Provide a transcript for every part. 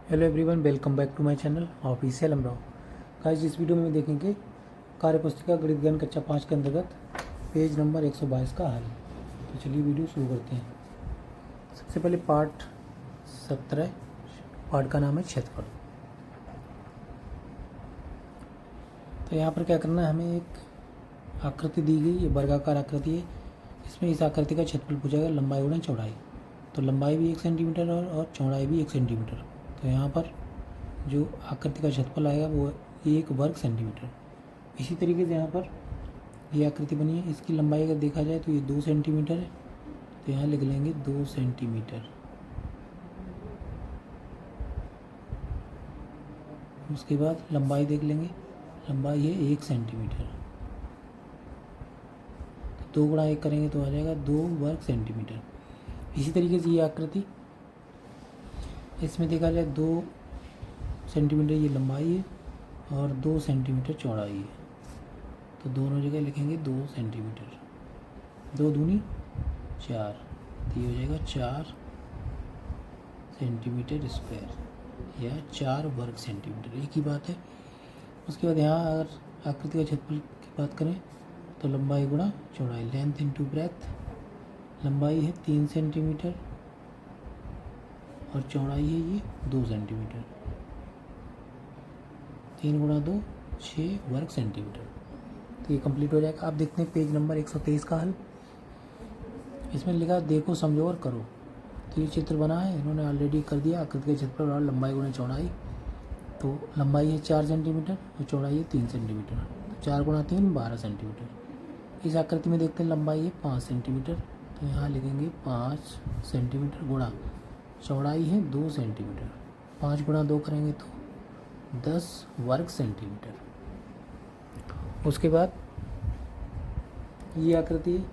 Hello everyone, welcome back to my channel official Amrao. Guys, इस video में देखेंगे कार्यपुस्तिका गणित ज्ञान कक्षा 5 के अंतर्गत पेज नंबर 122 का हल। तो चलिए वीडियो शुरू करते हैं। सबसे पहले पार्ट 17, पार्ट का नाम है क्षेत्रफल। तो यहाँ पर क्या करना है, हमें एक आकृति दी गई, ये वर्गाकार आकृति है। इसमें इस आकृति का क्षेत्रफल पूछा गया, लंबाई गुणा चौड़ाई। तो लंबाई भी 1 सेंटीमीटर और चौड़ाई भी 1 सेंटीमीटर। तो यहाँ पर जो आकृति का क्षेत्रफल आएगा वो 1 वर्ग सेंटीमीटर। इसी तरीके से यहाँ पर ये आकृति बनी है, इसकी लंबाई अगर देखा जाए तो ये 2 सेंटीमीटर है। तो यहाँ लिख लेंगे 2 सेंटीमीटर। उसके बाद लंबाई देख लेंगे, लंबाई है 1 सेंटीमीटर। तो 2 गुणा 1 करेंगे तो आ जाएगा 2 वर्ग सेंटीमीटर। इसी तरीके से ये आकृति, इसमें देखा जाए 2 सेंटीमीटर ये लंबाई है और 2 सेंटीमीटर चौड़ाई है। तो दोनों जगह लिखेंगे 2 सेंटीमीटर। 2 दूनी 4, तो ये हो जाएगा 4 सेंटीमीटर स्क्वायर या 4 वर्ग सेंटीमीटर, एक ही बात है। उसके बाद यहाँ अगर आकृति का क्षेत्रफल की बात करें तो लंबाई गुणा चौड़ाई, लेंथ इंटू ब्रेथ। लंबाई है 3 सेंटीमीटर और चौड़ाई है ये 2 सेंटीमीटर। 3 गुणा 2 6 वर्ग सेंटीमीटर। तो ये कंप्लीट हो जाएगा। आप देखते हैं पेज नंबर 123 का हल। इसमें लिखा देखो, समझो और करो। तो ये चित्र बना है, इन्होंने ऑलरेडी कर दिया। आकृति के क्षेत्रफल और लंबाई गुणा चौड़ाई। तो लंबाई है 4 सेंटीमीटर और चौड़ाई है 3 सेंटीमीटर। तो 4 गुणा 3 12 सेंटीमीटर। इस आकृति में देखते हैं लंबाई है 5 सेंटीमीटर। तो यहाँ लिखेंगे 5 सेंटीमीटर गुणा चौड़ाई है 2 सेंटीमीटर। 5 गुणा 2 करेंगे तो 10 वर्ग सेंटीमीटर। उसके बाद ये आकृति,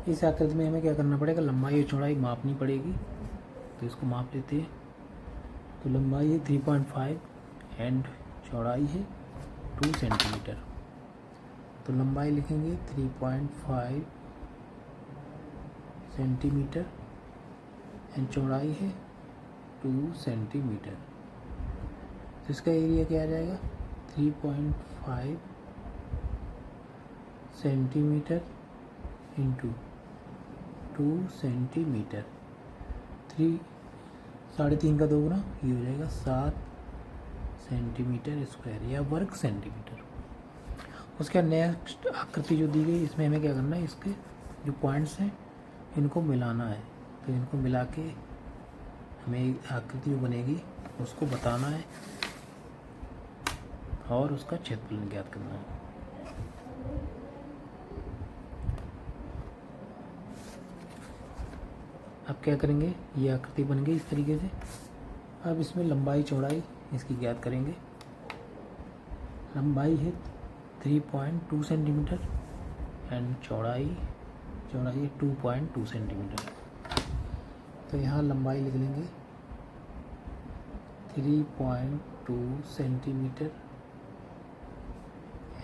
इस आकृति में हमें क्या करना पड़ेगा, लंबाई और चौड़ाई मापनी पड़ेगी। तो इसको माप लेते हैं। तो लंबाई है 3.5 एंड चौड़ाई है 2 सेंटीमीटर। तो लंबाई लिखेंगे 3.5 सेंटीमीटर एंड चौड़ाई है 2 सेंटीमीटर। तो इसका एरिया क्या आ जाएगा, 3.5 सेंटीमीटर इंटू 2 सेंटीमीटर। 3.5 का 2 गुना, ये हो जाएगा 7 सेंटीमीटर स्क्वायर या वर्ग सेंटीमीटर। उसके बाद नेक्स्ट आकृति जो दी गई, इसमें हमें क्या करना है, इसके जो पॉइंट्स हैं इनको मिलाना है। तो इनको मिला के हमें आकृति जो बनेगी उसको बताना है और उसका क्षेत्रफल ज्ञात करना है। अब क्या करेंगे, ये आकृति बन गई इस तरीके से। अब इसमें लंबाई चौड़ाई इसकी ज्ञात करेंगे। लंबाई है 3.2 सेंटीमीटर एंड चौड़ाई है 2.2 सेंटीमीटर। तो यहाँ लंबाई लिख लेंगे 3.2 सेंटीमीटर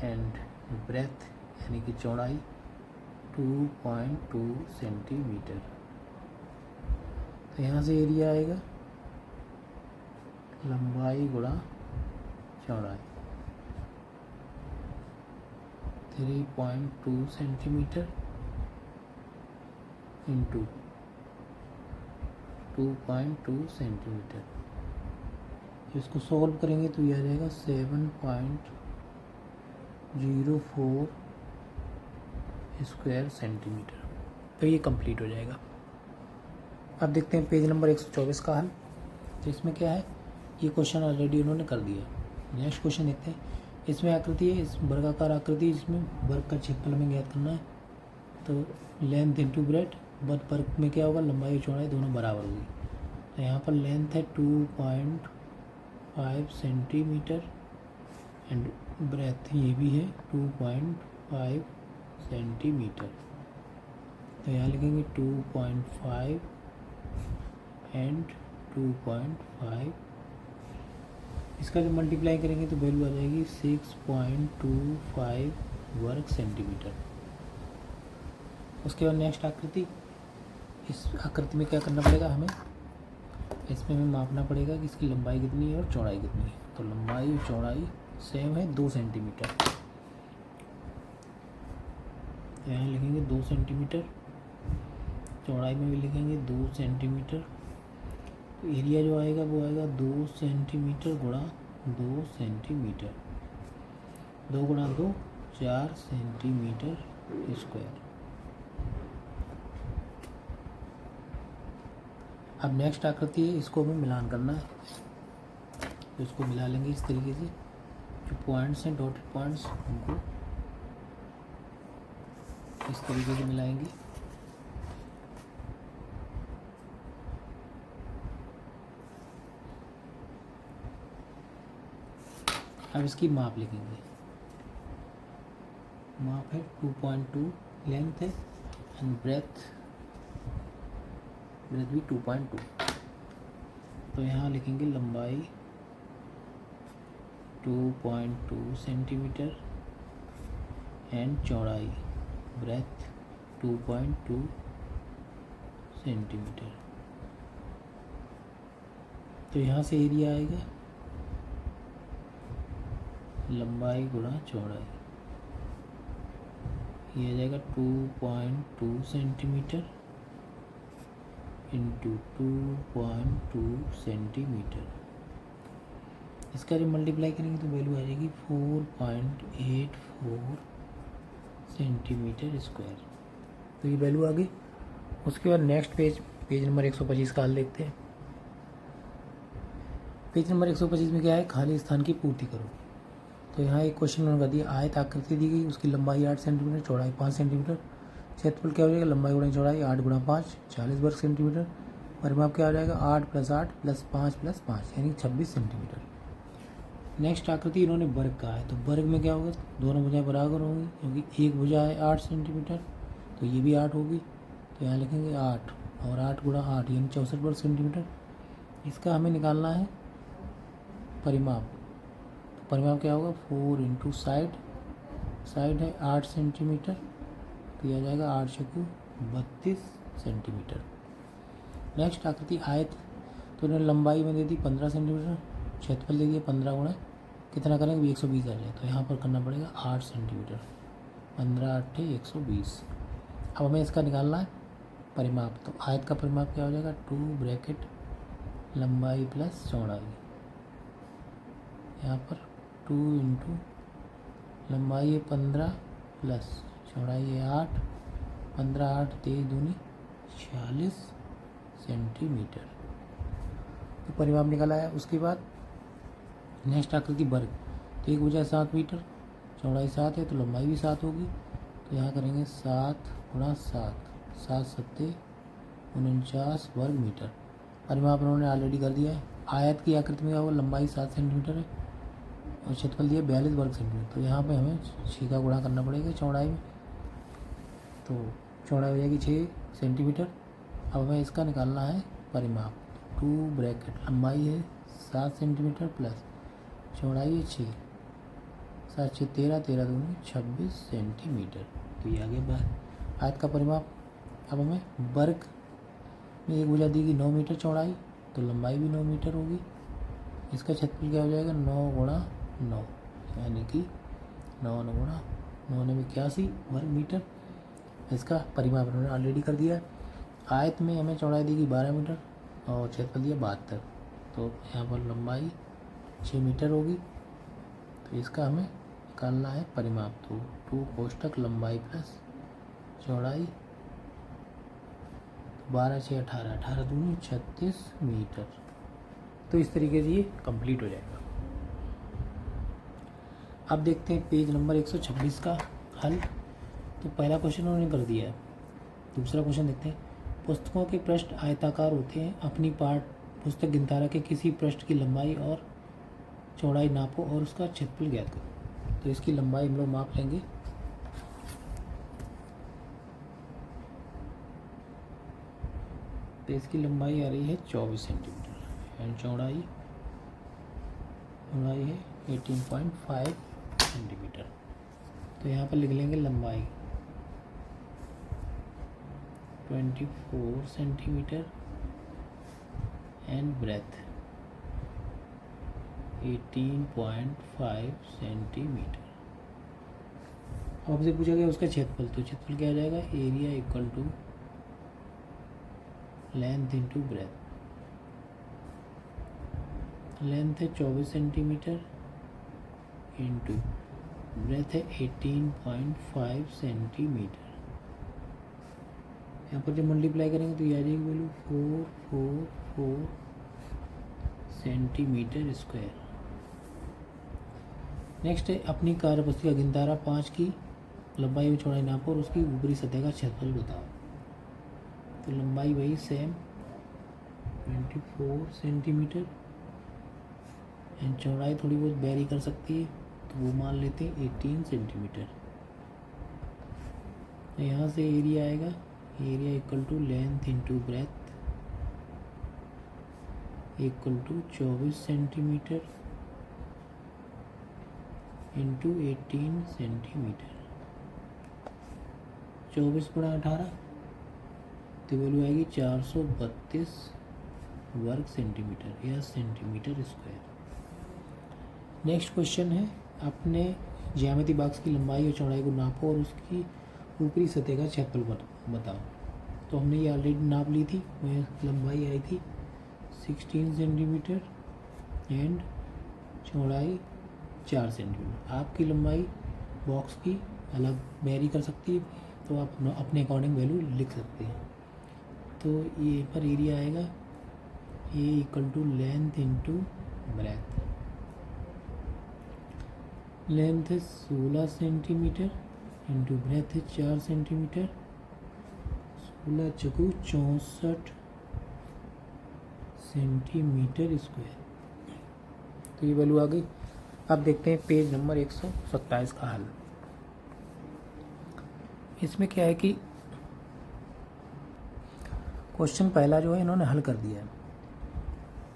एंड ब्रेथ यानी कि चौड़ाई 2.2 सेंटीमीटर। तो यहाँ से एरिया आएगा लंबाई गुणा चौड़ाई 3.2 सेंटीमीटर इंटू 2.2 सेंटीमीटर। इसको सॉल्व करेंगे तो ये आ जाएगा 7.04 स्क्वायर सेंटीमीटर। तो ये कंप्लीट हो जाएगा। अब देखते हैं पेज नंबर 124 का हल। तो इसमें क्या है, ये क्वेश्चन ऑलरेडी उन्होंने कर दिया। नेक्स्ट क्वेश्चन देखते हैं। इसमें आकृति है, इस वर्गाकार आकृति है, जिसमें वर्ग का क्षेत्रफल हमें ज्ञात करना है। तो लेंथ इंटू ब्रेथ, वर्ग में क्या होगा, लंबाई और चौड़ाई दोनों बराबर होगी। तो यहाँ पर लेंथ है 2.5 सेंटीमीटर एंड ब्रेथ ये भी है 2.5 सेंटीमीटर। तो यहाँ लिखेंगे 2.5 एंड 2.5। इसका जो मल्टीप्लाई करेंगे तो वैल्यू आ जाएगी 6.25 वर्ग सेंटीमीटर। उसके बाद नेक्स्ट आकृति, इस आकृति में क्या करना पड़ेगा हमें, इसमें हमें मापना पड़ेगा कि इसकी लंबाई कितनी है और चौड़ाई कितनी है। तो लंबाई और चौड़ाई सेम है 2 सेंटीमीटर, यहाँ लिखेंगे 2 सेंटीमीटर, चौड़ाई में भी लिखेंगे 2 सेंटीमीटर। तो एरिया जो आएगा वो आएगा 2 सेंटीमीटर गुणा 2 सेंटीमीटर, 2 गुणा 2 4 सेंटीमीटर स्क्वायर। अब नेक्स्ट आकृति है, इसको हमें मिलान करना है। तो इसको मिला लेंगे इस तरीके से, जो पॉइंट्स हैं डॉटेड पॉइंट्स उनको इस तरीके से मिलाएंगे। अब इसकी माप लिखेंगे। माप है 2.2, लेंथ है एंड ब्रेथ भी 2.2। तो यहाँ लिखेंगे लंबाई 2.2 सेंटीमीटर एंड चौड़ाई ब्रेथ 2.2 सेंटीमीटर। तो यहाँ से एरिया आएगा लंबाई गुणा चौड़ाई, ये आ जाएगा 2.2 सेंटीमीटर इंटू 2.2 सेंटीमीटर। इसका जब मल्टीप्लाई करेंगे तो वैल्यू आ जाएगी 4.84 सेंटीमीटर स्क्वायर। तो ये वैल्यू आ गई। उसके बाद नेक्स्ट पेज नंबर 125 का हल देखते हैं। पेज नंबर 125 में क्या है, खाली स्थान की पूर्ति करो। तो यहाँ एक क्वेश्चन उन्होंने दिया, आयत आकृति दी गई, उसकी लंबाई 8 सेंटीमीटर, चौड़ाई 5 सेंटीमीटर, क्षेत्रफल क्या हो जाएगा, लंबाई गुणा चौड़ाई 8 गुणा 5 40 वर्ग सेंटीमीटर, परिमाप क्या हो जाएगा 8 + 8 + 5 + 5 यानी 26 सेंटीमीटर। नेक्स्ट आकृति इन्होंने वर्ग कहा है, तो वर्ग में क्या होगा, दोनों भुजाएं बराबर होंगी, क्योंकि एक भुजा है 8 सेंटीमीटर तो ये भी 8 होगी। तो यहाँ लिखेंगे 8 और 8 गुणा 8 यानी 64 वर्ग सेंटीमीटर। इसका हमें निकालना है परिमाप। तो परिमाप क्या होगा 4 इंटू साइड है 8 सेंटीमीटर, तो यह आ जाएगा 8 चौकू 32 सेंटीमीटर। नेक्स्ट आकृति आयत, तो इन्होंने लंबाई में दे दी 15 सेंटीमीटर, क्षेत्रफल दे दिया 15 गुणा कितना करेंगे 120 आ जाए। तो यहाँ पर करना पड़ेगा 8 सेंटीमीटर, 15 8 120। अब हमें इसका निकालना है परिमाप। तो आयत का परिमाप क्या हो जाएगा 2 ब्रैकेट लंबाई प्लस चौड़ाई, यहाँ पर 2 इंटू लंबाई है 15 प्लस चौड़ाई है 8, 15 8 23 दूनी 46 सेंटीमीटर। तो परिमाप निकला है। उसके बाद नेक्स्ट आकृति वर्ग, तो एक भुजा 7 मीटर, चौड़ाई 7 है तो लंबाई भी 7 होगी। तो यहाँ करेंगे 7 गुणा 7, 7 7 49 वर्ग मीटर। परिमाप उन्होंने ऑलरेडी कर दिया है। आयत की आकृति में क्या होगा, लंबाई 7 सेंटीमीटर है और क्षेत्रफल दिया 42 वर्ग सेंटीमीटर। तो यहाँ पे हमें 6 का गुणा करना पड़ेगा चौड़ाई में, तो चौड़ाई हो जाएगी 6 सेंटीमीटर। अब हमें इसका निकालना है परिमाप। 2 ब्रैकेट लंबाई है 7 सेंटीमीटर प्लस चौड़ाई है 6, 7 6 13 13 दूनी 26 सेंटीमीटर। तो ये आगे बात आयत का परिमाप। अब हमें वर्ग में एक भुजा दी गई 9 मीटर चौड़ाई, तो लंबाई भी 9 मीटर होगी। इसका क्षेत्रफल क्या हो जाएगा 9 गुणा 9 यानी कि 9 गुणा 9 ने 81 वर्ग मीटर। इसका परिमाप उन्होंने ऑलरेडी कर दिया है। आयत में हमें चौड़ाई दी गई 12 मीटर और क्षेत्रफल दिया 72, तो यहाँ पर लंबाई 6 मीटर होगी। तो इसका हमें निकालना है परिमाप। तो 2 कोष्ठक लंबाई प्लस चौड़ाई 12 6 18 18 दूनी 36 मीटर। तो इस तरीके से ये कंप्लीट हो जाएगा। अब देखते हैं पेज नंबर 126 का हल। तो पहला क्वेश्चन उन्होंने कर दिया है। दूसरा क्वेश्चन देखते हैं। पुस्तकों के पृष्ठ आयताकार होते हैं, अपनी पाठ पुस्तक गिनतारा के किसी पृष्ठ की लंबाई और चौड़ाई नापो और उसका क्षेत्रफल ज्ञात करो। तो इसकी लंबाई हम लोग माप लेंगे। तो इसकी लंबाई आ रही है 24 सेंटीमीटर एंड चौड़ाई है 18.5 सेंटीमीटर। तो यहाँ पर लिख लेंगे लंबाई 24 सेंटीमीटर एंड ब्रेथ 18.5 सेंटीमीटर। आपसे पूछा गया उसका क्षेत्रफल, तो क्षेत्रफल क्या आ जाएगा, area equal to length into breadth. Length है 24 सेंटीमीटर इंटू ब्रेथ है 18.5 सेंटीमीटर। यहाँ पर जब मल्टीप्लाई करेंगे तो ये आ जाएगी वैल्यू 444 सेंटीमीटर स्क्वायर। नेक्स्ट है अपनी कार्यपद्धति का गिनतारा 5 की लंबाई और चौड़ाई नापो और उसकी ऊपरी सतह का क्षेत्रफल बताओ। तो लंबाई वही सेम 24 सेंटीमीटर एंड चौड़ाई थोड़ी बहुत वेरी कर सकती है, तो वो मान लेते हैं 18 सेंटीमीटर। तो यहाँ से एरिया आएगा, area equal to length into breadth equal to 24 centimetre into 18 centimetre. 24 गुणा 18 तो वैल्यू आएगी 432 वर्ग सेंटीमीटर या सेंटीमीटर स्क्वायर। नेक्स्ट क्वेश्चन है अपने ज्यामिति बॉक्स की लंबाई और चौड़ाई को नापो और उसकी ऊपरी सतह का क्षेत्रफल बताओ। तो हमने ये ऑलरेडी नाप ली थी, वह लंबाई आई थी 16 सेंटीमीटर एंड चौड़ाई 4 सेंटीमीटर। आपकी लंबाई बॉक्स की अलग वेरी कर सकती है, तो आप अपने अकॉर्डिंग वैल्यू लिख सकते हैं। तो ये पर एरिया आएगा A equal to length into breadth. Length है 16 सेंटीमीटर इंटू ब्रेथ है 4 सेंटीमीटर। 16 चकू 64 centimetre square. तो ये वैल्यू आ गई। अब देखते हैं पेज नंबर 127 का हल। इसमें क्या है कि क्वेश्चन पहला जो है इन्होंने हल कर दिया है।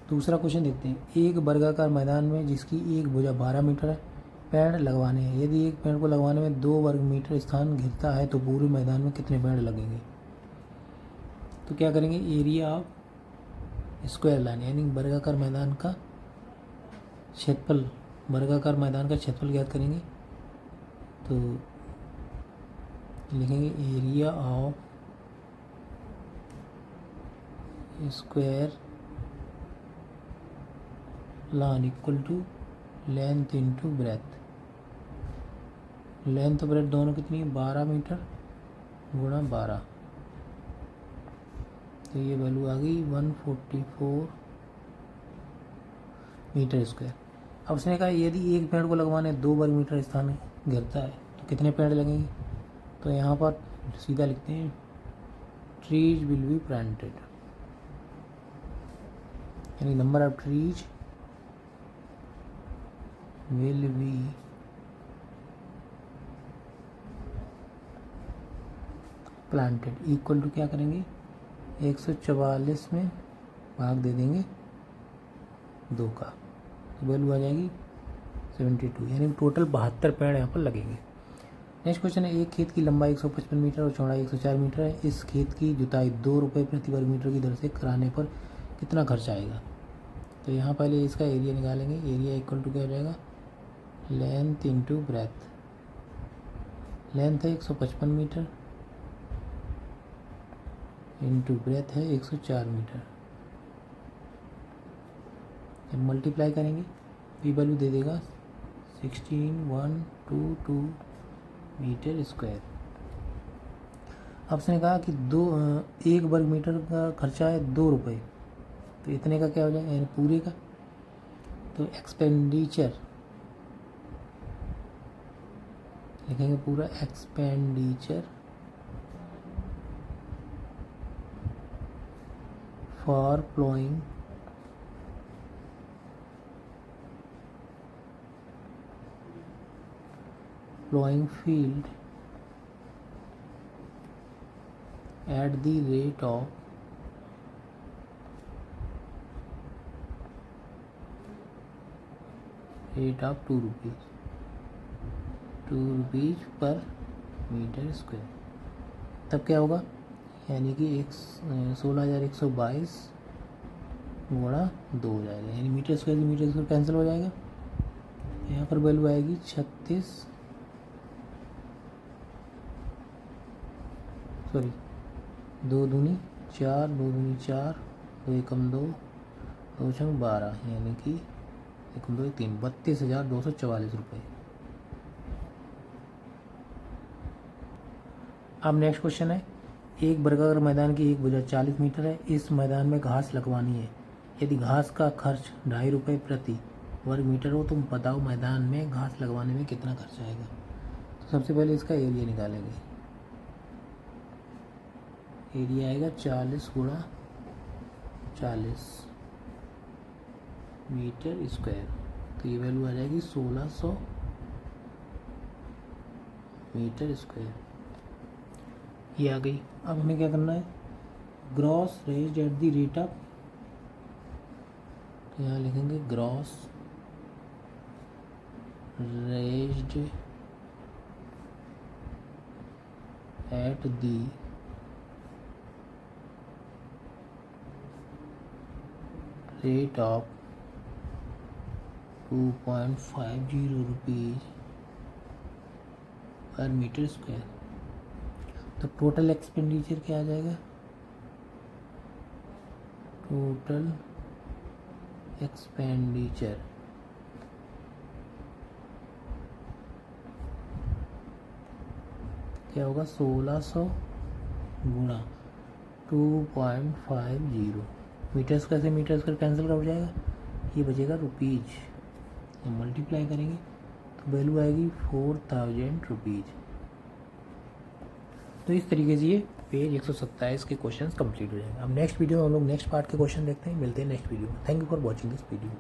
दूसरा क्वेश्चन देखते हैं। एक वर्गाकार मैदान में जिसकी एक भुजा 12 मीटर है, पेड़ लगवाने हैं। यदि एक पेड़ को लगवाने में 2 वर्ग मीटर स्थान घिरता है तो पूरे मैदान में कितने पेड़ लगेंगे। तो क्या करेंगे, एरिया ऑफ स्क्वायर लाइन यानी वर्गाकार मैदान का क्षेत्रफल, वर्गाकार मैदान का क्षेत्रफल ज्ञात करेंगे। तो लिखेंगे area of square line equal to length into breadth. Length और ब्रेथ दोनों कितनी है, 12 मीटर गुणा 12। तो ये वैल्यू आ गई 144 मीटर स्क्वायर। अब उसने कहा यदि एक पेड़ को लगवाने 2 वर्ग मीटर स्थान घेरता है तो कितने पेड़ लगेंगे। तो यहाँ पर सीधा लिखते हैं ट्रीज विल बी प्लांटेड, यानी number of trees will be planted equal to क्या करेंगे, 144 में भाग दे देंगे 2 का, तो वैल्यू आ जाएगी 72, यानी टोटल 72 पेड़ यहाँ पर लगेंगे। नेक्स्ट क्वेश्चन है। एक खेत की लंबाई 155 मीटर और चौड़ाई 104 मीटर है। इस खेत की जुताई 2 रुपये प्रति वर्ग मीटर की दर से कराने पर कितना खर्च आएगा। तो यहाँ पहले इसका एरिया निकालेंगे। एरिया इक्वल टू क्या हो जाएगा, लेंथ इंटू ब्रेथ। लेंथ है 155 मीटर इंटू ब्रेथ है 104 मीटर। जब मल्टीप्लाई करेंगे तो ये वैल्यू दे देगा 16122 मीटर स्क्वायर। आपने कहा कि 1 वर्ग मीटर का खर्चा है 2 रुपये, तो इतने का क्या हो जाएगा, यानी पूरे का। तो एक्सपेंडिचर लिखेंगे पूरा, expenditure for ploughing field at the rate of 2 rupees पर मीटर स्क्वायर। तब क्या होगा, यानी कि 16,122 गुणा 2 हो जाएगा, यानी मीटर स्क्वायर कैंसिल हो जाएगा। यहाँ पर वैल्यू आएगी 36, सॉरी 2 दूनी 4, 2 दूनी 4, 2 एकम 2, 2 छंग 12, यानी कि 1 2 3 32,244 रुपये। अब नेक्स्ट क्वेश्चन है, एक वर्गाकार मैदान की एक भुजा 40 मीटर है, इस मैदान में घास लगवानी है, यदि घास का खर्च 2.5 रुपये प्रति वर्ग मीटर हो, तुम बताओ मैदान में घास लगवाने में कितना खर्च आएगा। तो सबसे पहले इसका एरिया निकालेंगे। एरिया आएगा 40 गुणा 40 मीटर स्क्वायर, तो ये वैल्यू आ जाएगी 1600 मीटर स्क्वायर, ये आ गई। अब हमें क्या करना है, gross raised at the rate of, तो यहाँ लिखेंगे gross raised at the rate of 2.50 rupees per metre square. तो टोटल एक्सपेंडिचर क्या आ जाएगा, टोटल एक्सपेंडिचर क्या होगा, 1600 गुणा 2.50, मीटर स्क्वायर से मीटर स्क्वायर कैंसिल हो जाएगा, ये बचेगा रुपीज, मल्टीप्लाई करेंगे तो वैल्यू आएगी 4000 रुपीज। तो इस तरीके से ये पेज 127 के क्वेश्चंस कंप्लीट हो जाएंगे। अब नेक्स्ट वीडियो में हम लोग नेक्स्ट पार्ट के क्वेश्चन देखते हैं, मिलते हैं नेक्स्ट वीडियो में। Thank you for watching this video.